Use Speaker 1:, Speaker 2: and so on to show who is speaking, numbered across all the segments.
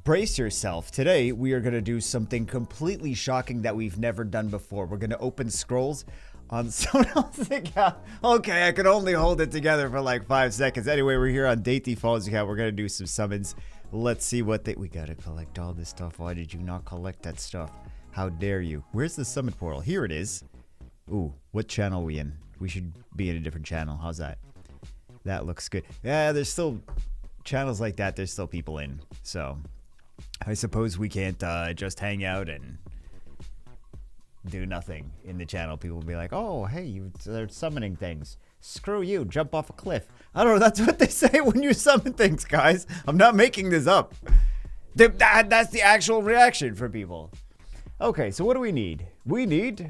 Speaker 1: Brace yourself. Today, we are going to do something completely shocking that we've never done before. We're going to open scrolls on someone else's account. Okay, I could only hold it together for like 5 seconds. Anyway, we're here on Dainty Falls account. We're going to do some summons. Let's see what we got to collect all this stuff. Why did you not collect that stuff? How dare you? Where's the summon portal? Here it is. Ooh, what channel are we in? We should be in a different channel. How's that? That looks good. Yeah, there's still channels like that. There's still people in. So I suppose we can't just hang out and do nothing in the channel. People will be like, oh, hey, they're summoning things. Screw you, jump off a cliff. I don't know, that's what they say when you summon things, guys. I'm not making this up. That's the actual reaction for people. Okay, so what do we need? We need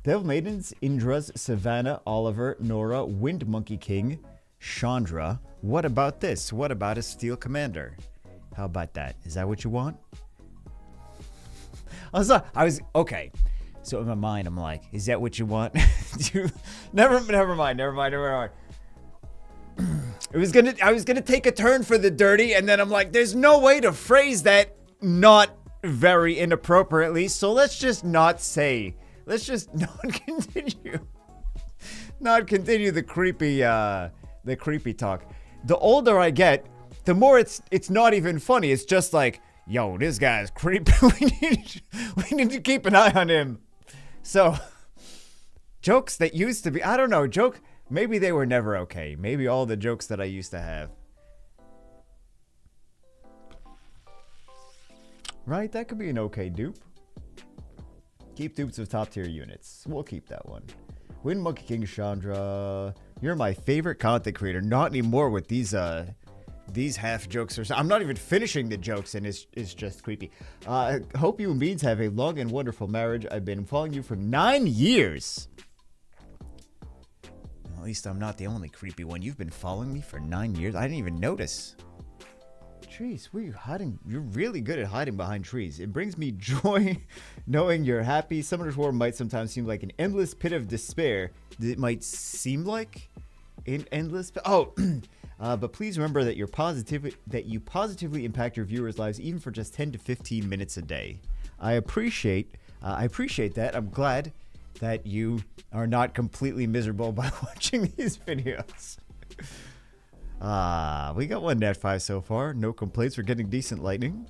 Speaker 1: Devil Maidens, Indra's, Savannah, Oliver, Nora, Wind Monkey King, Chandra. What about this? What about a Steel Commander? How about that? Is that what you want? Okay. So in my mind, I'm like, is that what you want? Never mind. I was gonna take a turn for the dirty, and then I'm like, there's no way to phrase that not very inappropriately. So let's just not say. Let's just not continue. Not continue the creepy talk. The older I get, the more it's not even funny. It's just like, yo, this guy's creepy. we need to keep an eye on him. So, jokes that used to be, I don't know, maybe they were never okay. Maybe all the jokes that I used to have. Right, that could be an okay dupe. Keep dupes of top tier units. We'll keep that one. Wind Monkey King Chandra. You're my favorite content creator. Not anymore with these half jokes or so. I'm not even finishing the jokes and it's just creepy. Hope you and Beans have a long and wonderful marriage. I've been following you for 9 years. Well, at least I'm not the only creepy one. You've been following me for 9 years. I didn't even notice. Jeez, where are you hiding? You're really good at hiding behind trees. It brings me joy knowing you're happy. Summoner's War might sometimes seem like an endless pit of despair. It might seem like an endless... Oh, but please remember that you positively impact your viewers' lives even for just 10 to 15 minutes a day. I appreciate that. I'm glad that you are not completely miserable by watching these videos. We got one Nat 5 so far. No complaints. We're getting decent lightning.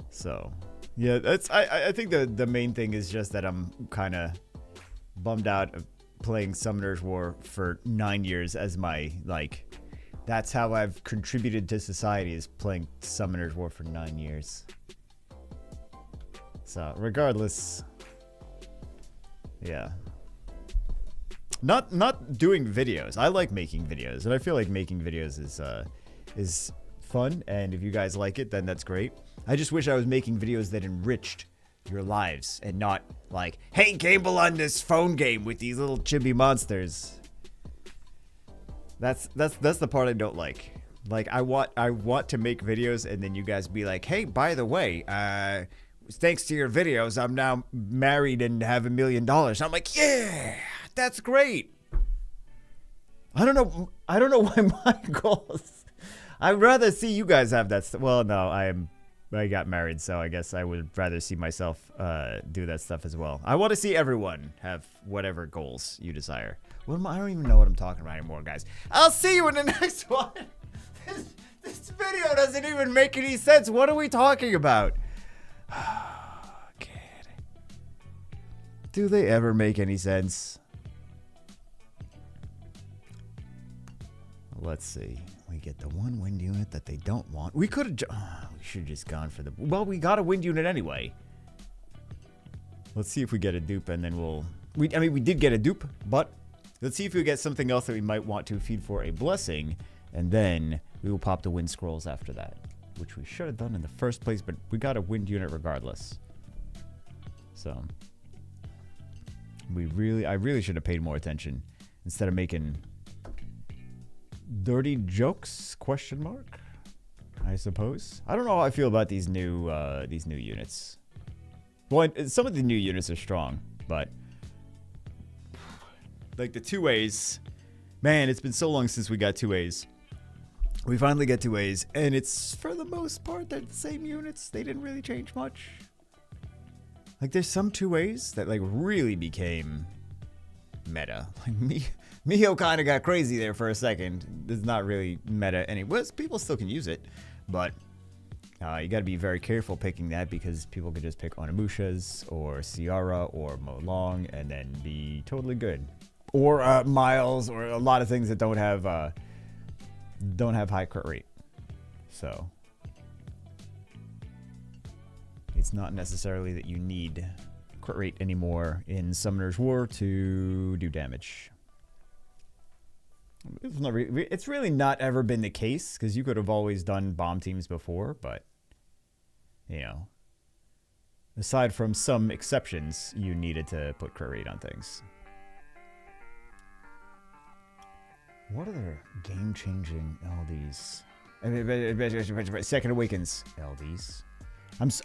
Speaker 1: So, yeah, I think the main thing is just that I'm kind of bummed out of playing Summoner's War for 9 years as my, like, that's how I've contributed to society, is playing Summoner's War for 9 years. So, regardless, yeah. Not doing videos. I like making videos, and I feel like making videos is fun, and if you guys like it, then that's great. I just wish I was making videos that enriched your lives and not like, hey, gamble on this phone game with these little chibi monsters. That's the part I don't like. Like, I want to make videos and then you guys be like, hey, by the way, thanks to your videos, I'm now married and have $1 million. I'm like, yeah, that's great. I don't know why my goals. I'd rather see you guys have that. Well, no, I got married, so I guess I would rather see myself do that stuff as well. I want to see everyone have whatever goals you desire. I don't even know what I'm talking about anymore, guys. I'll see you in the next one. This video doesn't even make any sense. What are we talking about? Do they ever make any sense? Let's see. We get the one wind unit that they don't want. We could have... we should have just gone for the... Well, we got a wind unit anyway. Let's see if we get a dupe and then we'll... I mean, we did get a dupe, but let's see if we get something else that we might want to feed for a blessing. And then we will pop the wind scrolls after that, which we should have done in the first place, but we got a wind unit regardless. So... I really should have paid more attention instead of making dirty jokes, question mark, I suppose. I don't know how I feel about these new units. Well, some of the new units are strong, but like the 2As, man, it's been so long since we got 2As. We finally get 2As, and it's, for the most part, they're the same units. They didn't really change much. Like, there's some 2As that, like, really became meta. Like, Mio kind of got crazy there for a second. It's not really meta anyway. People still can use it, but you got to be very careful picking that because people could just pick Onimushas or Ciara or Molong and then be totally good. Or Miles or a lot of things that don't have high crit rate. So it's not necessarily that you need crit rate anymore in Summoner's War to do damage. It's really not ever been the case because you could have always done bomb teams before, but you know, aside from some exceptions, you needed to put crit rate on things. What other game-changing LDs? Second Awakens LDs.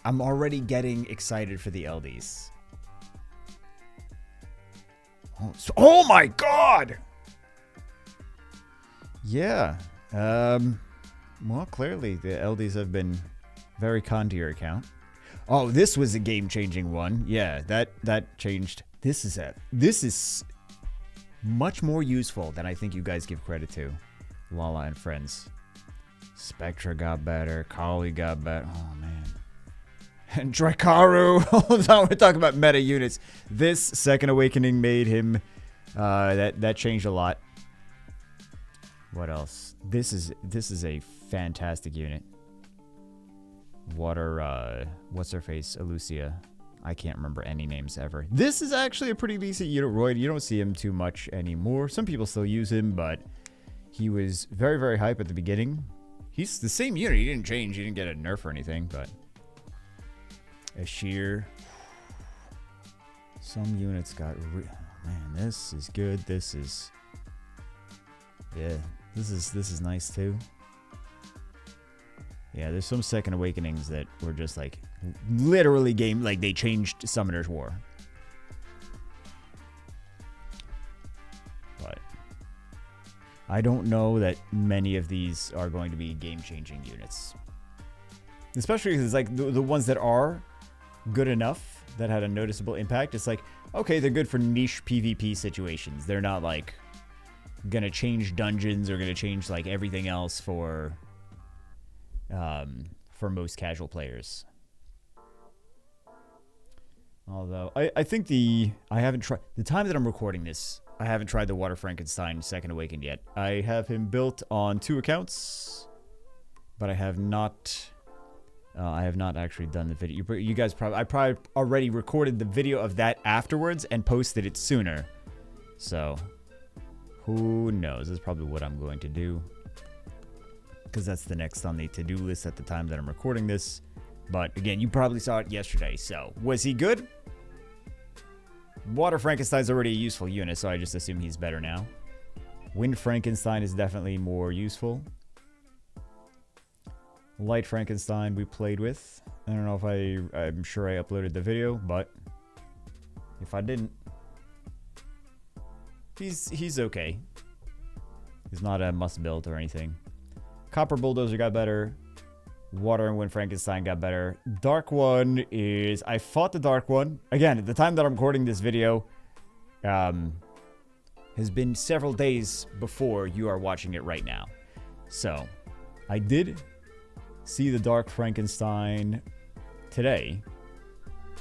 Speaker 1: I'm already getting excited for the LDs. Oh my god! Yeah. Well, clearly the LDs have been very kind to your account. Oh, this was a game-changing one. Yeah, that changed. This is much more useful than I think you guys give credit to. Lala and friends. Spectra got better. Kali got better. Oh, man. And Dracaru. We're talking about meta units. This Second Awakening made him... that changed a lot. What else? This is a fantastic unit. Water, what's her face? Elucia. I can't remember any names ever. This is actually a pretty decent unit, Royd. You don't see him too much anymore. Some people still use him, but he was very, very hype at the beginning. He's the same unit. He didn't change. He didn't get a nerf or anything, but... Ashir. Some units got... Man, this is good. This is... Yeah, this is nice, too. Yeah, there's some Second Awakenings that were just, like... Literally like they changed Summoner's War. But I don't know that many of these are going to be game-changing units. Especially because like the ones that are good enough that had a noticeable impact, it's like, okay, they're good for niche PvP situations. They're not like gonna change dungeons or gonna change like everything else for most casual players. Although, I think I haven't tried... The time that I'm recording this, I haven't tried the Water Frankenstein Second Awakened yet. I have him built on 2 accounts, but I have not actually done the video. You guys I probably already recorded the video of that afterwards and posted it sooner. So, who knows? That's probably what I'm going to do. Because that's the next on the to-do list at the time that I'm recording this. But again, you probably saw it yesterday. So, was he good? Water Frankenstein's already a useful unit, so I just assume he's better now. Wind Frankenstein is definitely more useful. Light Frankenstein we played with. I don't know if I'm sure I uploaded the video, but if I didn't, he's okay. He's not a must build or anything. Copper Bulldozer got better. Water and Wind Frankenstein got better. Dark One is... I fought the Dark One. Again, at the time that I'm recording this video, has been several days before you are watching it right now. So, I did see the Dark Frankenstein today.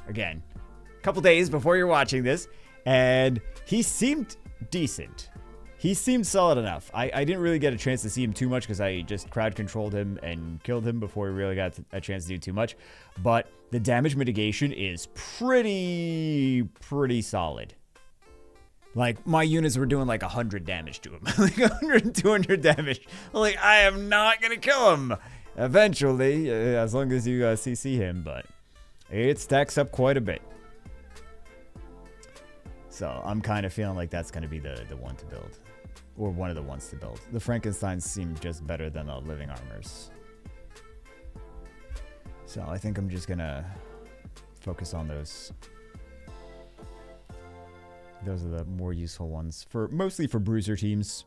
Speaker 1: Again, a couple days before you're watching this. And he seemed decent. He seemed solid enough. I didn't really get a chance to see him too much because I just crowd controlled him and killed him before he really got a chance to do too much. But the damage mitigation is pretty solid. Like, my units were doing like 100 damage to him. Like 100, 200 damage. Like, I am not going to kill him eventually, as long as you CC him. But it stacks up quite a bit. So I'm kind of feeling like that's going to be the one to build. Or one of the ones to build. The Frankensteins seem just better than the Living Armors. So I think I'm just going to focus on those. Those are the more useful ones. Mostly for bruiser teams.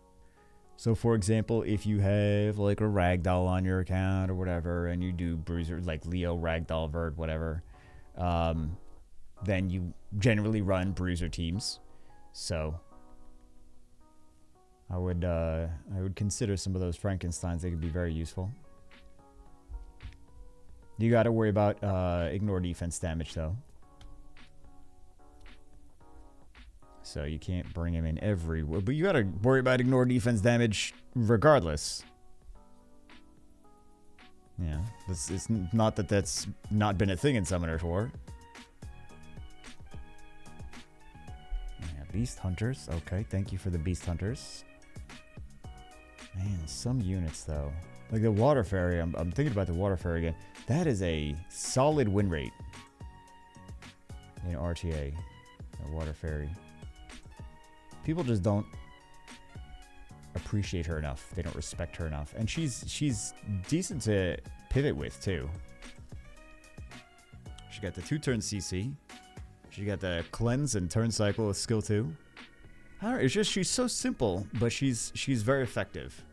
Speaker 1: So, for example, if you have like a ragdoll on your account or whatever, and you do bruiser like Leo ragdoll vert whatever, then you generally run bruiser teams. So I would consider some of those Frankensteins. They could be very useful. You got to worry about ignore defense damage though. So you can't bring him in everywhere. But you got to worry about ignore defense damage regardless. Yeah. It's not that that's not been a thing in Summoner's War. Yeah, Beast Hunters. Okay, thank you for the Beast Hunters. Man, some units though. Like the Water Fairy. I'm thinking about the Water Fairy again. That is a solid win rate in RTA. The Water Fairy. People just don't appreciate her enough. They don't respect her enough. And she's decent to pivot with, too. She got the 2-turn CC. She got the cleanse and turn cycle with skill 2. I don't know, it's just she's so simple, but she's very effective.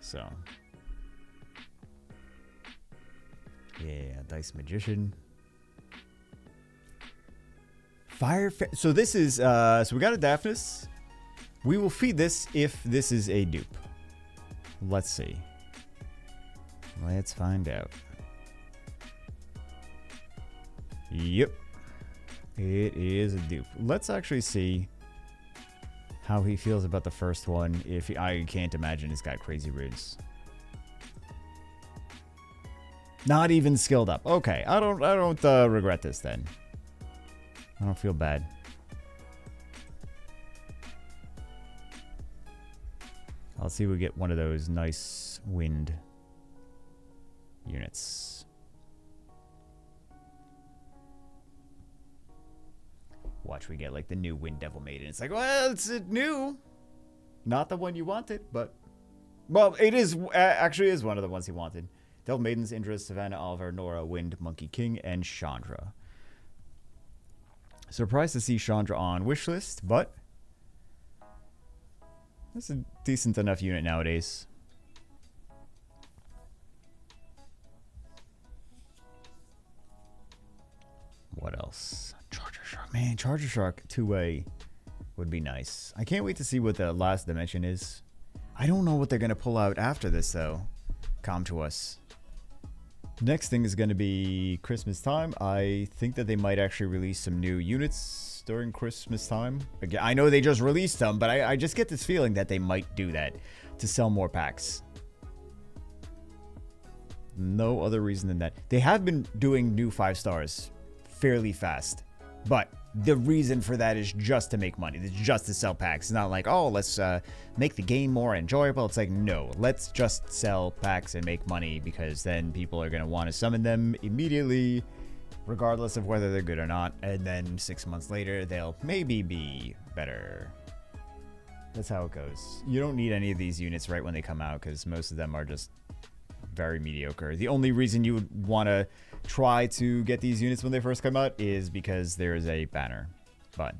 Speaker 1: So. Yeah, Dice Magician. So this is, so we got a Daphnis. We will feed this if this is a dupe. Let's see. Let's find out. Yep. It is a dupe. Let's actually see how he feels about the first one. I can't imagine he's got crazy runes. Not even skilled up. Okay, I don't regret this then. I don't feel bad. I'll see if we get one of those nice wind units. Watch, we get like the new Wind Devil Maiden. It's like, well, it's new. Not the one you wanted, but... Well, it is, actually is one of the ones he wanted. Devil Maidens, Indra, Savannah, Oliver, Nora, Wind, Monkey King, and Chandra. Surprised to see Chandra on wishlist, but that's a decent enough unit nowadays. What else? Charger Shark. Man, Charger Shark 2-way would be nice. I can't wait to see what the last dimension is. I don't know what they're going to pull out after this, though. Come to us. Next thing is going to be Christmas time. I think that they might actually release some new units during Christmas time. Again, I know they just released them, but I just get this feeling that they might do that to sell more packs. No other reason than that. They have been doing new 5 stars fairly fast, but the reason for that is just to make money. It's just to sell packs. It's not like, oh, let's make the game more enjoyable. It's like, no, let's just sell packs and make money, because then people are going to want to summon them immediately, regardless of whether they're good or not. And then 6 months later, they'll maybe be better. That's how it goes. You don't need any of these units right when they come out, because most of them are just very mediocre. The only reason you would want to try to get these units when they first come out is because there's a banner, but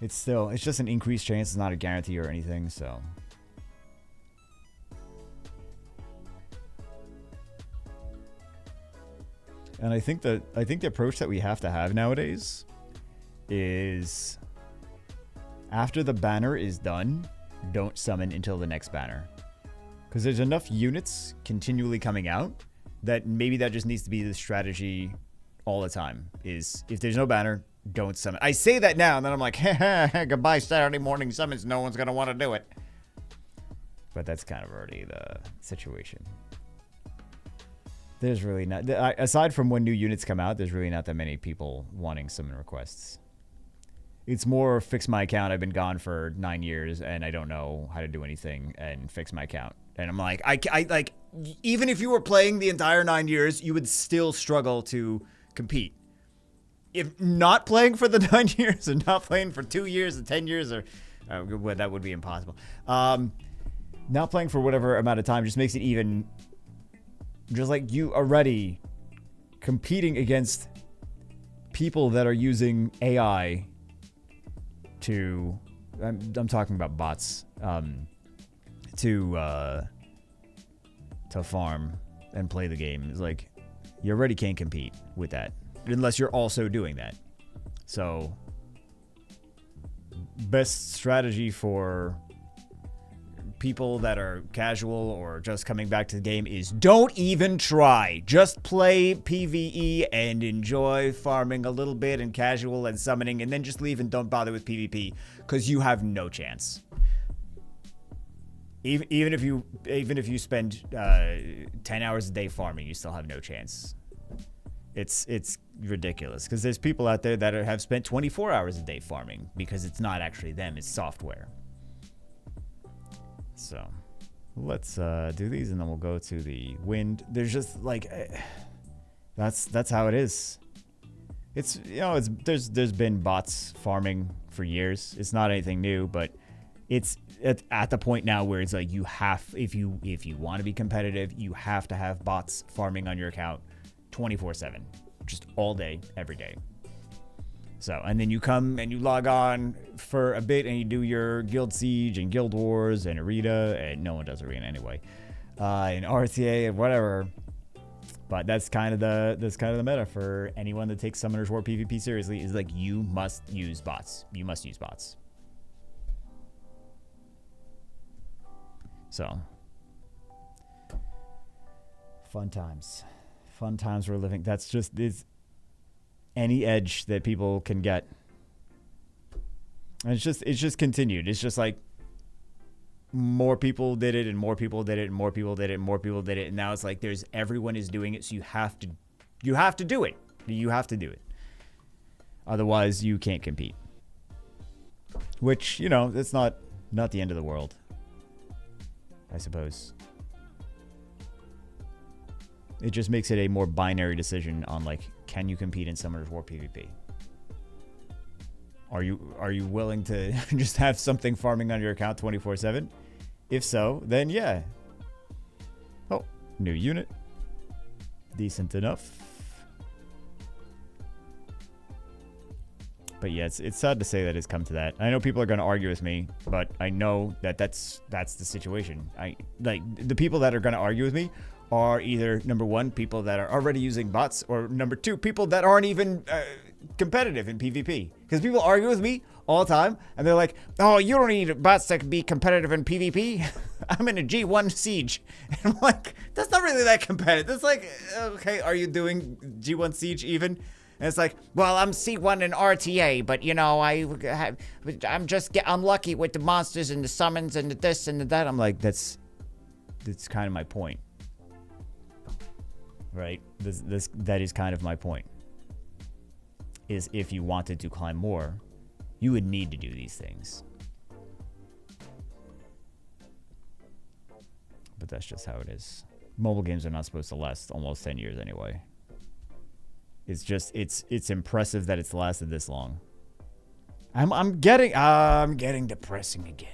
Speaker 1: it's just an increased chance. It's not a guarantee or anything. So and I think the approach that we have to have nowadays is, after the banner is done, don't summon until the next banner, because there's enough units continually coming out that maybe that just needs to be the strategy all the time. Is if there's no banner, don't summon. I say that now, and then I'm like, goodbye Saturday morning summons. No one's going to want to do it. But that's kind of already the situation. There's really not... Aside from when new units come out, there's really not that many people wanting summon requests. It's more fix my account. I've been gone for 9 years, and I don't know how to do anything, and fix my account. And I'm like, I like, even if you were playing the entire 9 years, you would still struggle to compete. If not playing for the 9 years, or not playing for 2 years or 10 years, or well, that would be impossible. Not playing for whatever amount of time just makes it even, just like you already competing against people that are using AI to I'm talking about bots to farm and play the game. It's like you already can't compete with that unless you're also doing that. So best strategy for people that are casual or just coming back to the game is don't even try. Just play PvE and enjoy farming a little bit and casual and summoning, and then just leave and don't bother with PvP because you have no chance. Even if you spend 10 hours a day farming, you still have no chance. It's ridiculous because there's people out there that have spent 24 hours a day farming because it's not actually them, it's software. So let's do these and then we'll go to the wind. There's just like that's how it is. It's, you know, there's been bots farming for years. It's not anything new, but it's at the point now where it's like you have, if you want to be competitive, you have to have bots farming on your account 24/7, just all day, every day. So, and then you come and you log on for a bit and you do your Guild Siege and Guild Wars and Arena, and no one does Arena anyway, and RTA and whatever. But that's kind of the meta for anyone that takes Summoner's War PvP seriously, is like you must use bots. You must use bots. So, fun times we're living. That's just any edge that people can get. And it's just continued. It's just like more people did it and more people did it and more people did it and more people did it. And now it's like everyone is doing it. So you have to do it. You have to do it. Otherwise you can't compete. Which, you know, it's not the end of the world, I suppose. It just makes it a more binary decision on, like, can you compete in Summoner's War PvP? Are you willing to just have something farming on your account 24/7? If so, then yeah. Oh, new unit. Decent enough. But yeah, it's sad to say that it's come to that. I know people are going to argue with me, but I know that that's the situation. Like the people that are going to argue with me are either, number one, people that are already using bots, or number two, people that aren't even competitive in PvP. Because people argue with me all the time, and they're like, oh, you don't need bots that can be competitive in PvP. I'm in a G1 Siege. And I'm like, that's not really that competitive. It's like, okay, are you doing G1 Siege even? And it's like, well, I'm C1 in RTA, but, you know, I'm just unlucky with the monsters and the summons and the this and the that. I'm like, that's kind of my point. Right? That is kind of my point. Is if you wanted to climb more, you would need to do these things. But that's just how it is. Mobile games are not supposed to last almost 10 years anyway. It's just, it's impressive that it's lasted this long. I'm getting depressing again.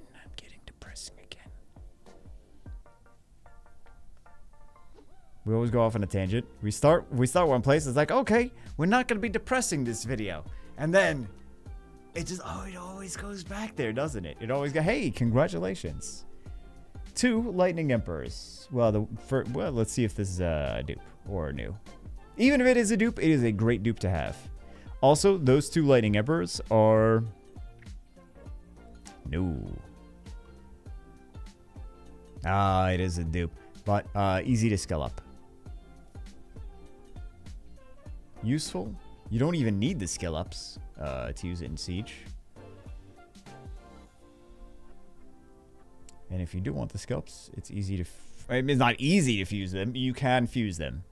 Speaker 1: We always go off on a tangent. We start one place. It's like, okay, we're not going to be depressing this video. And then it just, it always goes back there, doesn't it? It always goes, hey, congratulations. 2 Lightning Emperors. Well, let's see if this is a dupe or new. Even if it is a dupe, it is a great dupe to have. Also, those 2 Lightning Emperors are no. It is a dupe, but easy to skill up. Useful. You don't even need the skill ups to use it in Siege. And if you do want the skill ups, it's easy to... it's not easy to fuse them. You can fuse them.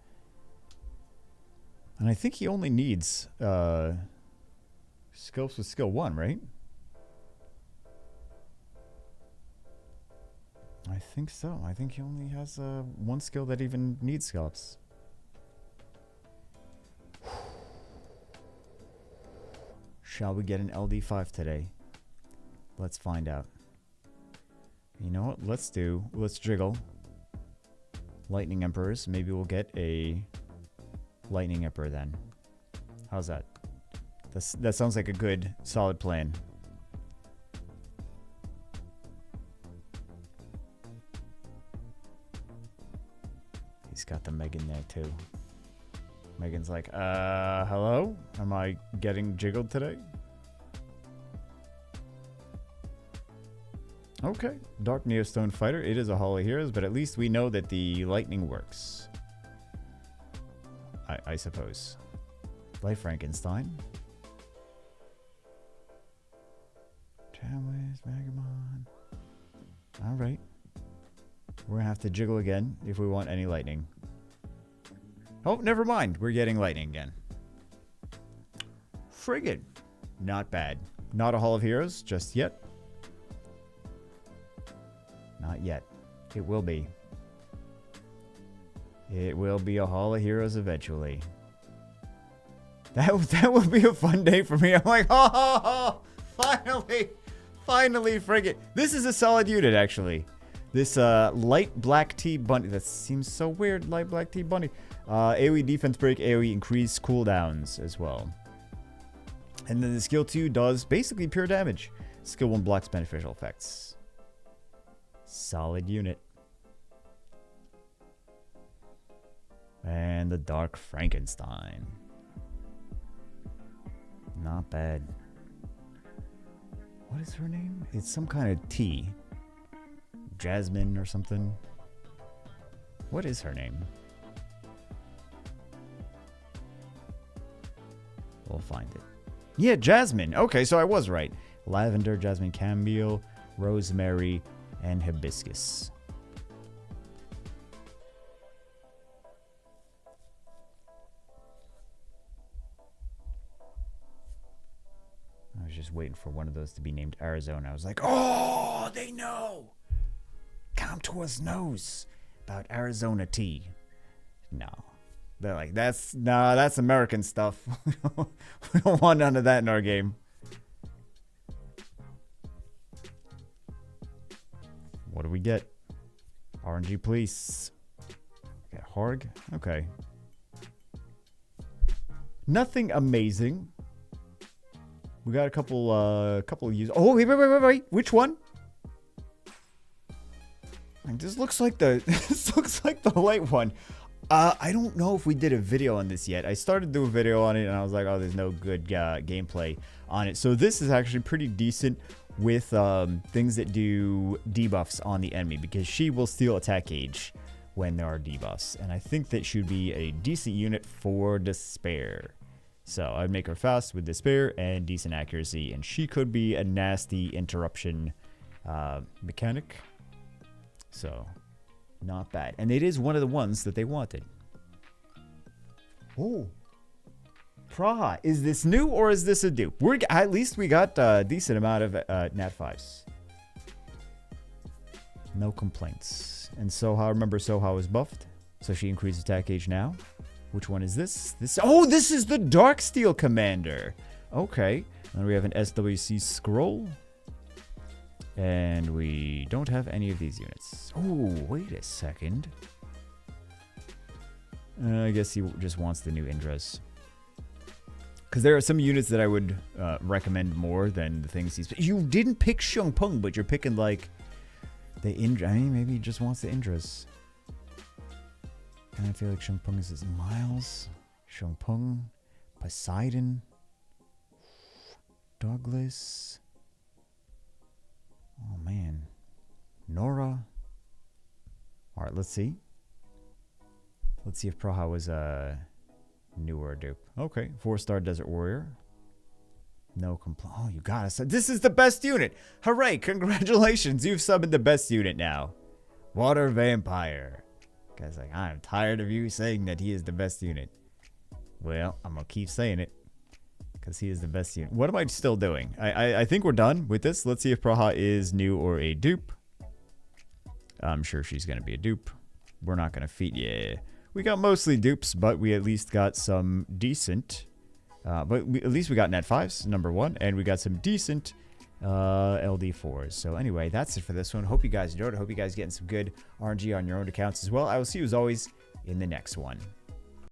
Speaker 1: And I think he only needs skill ups with skill 1, right? I think so. I think he only has one skill that even needs skill ups. Shall we get an LD5 today? Let's find out. You know what? Let's jiggle. Lightning Emperors. Maybe we'll get a Lightning Emperor then. How's that? That sounds like a good, solid plan. He's got the Megan there too. Megan's like, hello? Am I getting jiggled today? Okay, Dark Neostone Fighter. It is a Hall of Heroes, but at least we know that the lightning works. I suppose. Life Frankenstein. Tramways, Megamon. Alright. We're gonna have to jiggle again if we want any lightning. Oh, never mind. We're getting lightning again. Friggin'. Not bad. Not a Hall of Heroes just yet. Not yet. It will be. It will be a Hall of Heroes eventually. That would be a fun day for me. I'm like, oh, finally, frigate. This is a solid unit, actually. This light black tea bunny. That seems so weird. Light black tea bunny. AoE defense break, AoE increase cooldowns as well. And then the skill 2 does basically pure damage. Skill 1 blocks beneficial effects. Solid unit. And the Dark Frankenstein. Not bad. What is her name? It's some kind of tea. Jasmine or something. What is her name? We'll find it. Yeah, Jasmine. Okay, so I was right. Lavender, jasmine, camomile, rosemary, and hibiscus. I was just waiting for one of those to be named Arizona. I was like, oh, they know. Countess knows about Arizona tea. No. They're like, that's American stuff. We don't want none of that in our game. What do we get? RNG, please. Okay, Horg. Okay. Nothing amazing. We got a couple of use. Oh, wait. Which one? Like, this looks like the light one. I don't know if we did a video on this yet. I started to do a video on it and I was like, oh, there's no good gameplay on it. So this is actually pretty decent with things that do debuffs on the enemy, because she will steal attack gauge when there are debuffs. And I think that should be a decent unit for Despair. So I'd make her fast with Despair and decent accuracy, and she could be a nasty interruption mechanic. So, not bad. And it is one of the ones that they wanted. Oh. Praha. Is this new or is this a dupe? At least we got a decent amount of Nat 5s. No complaints. And Soha, remember Soha was buffed. So she increased attack gauge now. Which one is this? Oh, this is the Darksteel Commander. Okay. And we have an SWC scroll. And we don't have any of these units. Oh, wait a second. I guess he just wants the new Indras. Because there are some units that I would recommend more than the things he's... You didn't pick Xiongpeng, but you're picking, like, the Indra. I mean, maybe he just wants the Indras. And I feel like Xiongpeng is his Miles. Xiongpeng. Poseidon. Douglas. Oh, man. Nora. Alright, let's see. Let's see if Praha was a newer dupe. Okay, 4-star Desert Warrior. No complaint. Oh, you got us. This is the best unit. Hooray, congratulations. You've summoned the best unit now. Water Vampire. Guy's like, I'm tired of you saying that he is the best unit. Well, I'm going to keep saying it. Because he is the best unit. What am I still doing? I think we're done with this. Let's see if Praha is new or a dupe. I'm sure she's going to be a dupe. We're not going to feed... Yeah. We got mostly dupes, but we at least got some decent... at least we got Nat 5s, number 1. And we got some decent LD4s. So anyway, that's it for this one. Hope you guys enjoyed it. Hope you guys getting some good RNG on your own accounts as well. I will see you as always in the next one.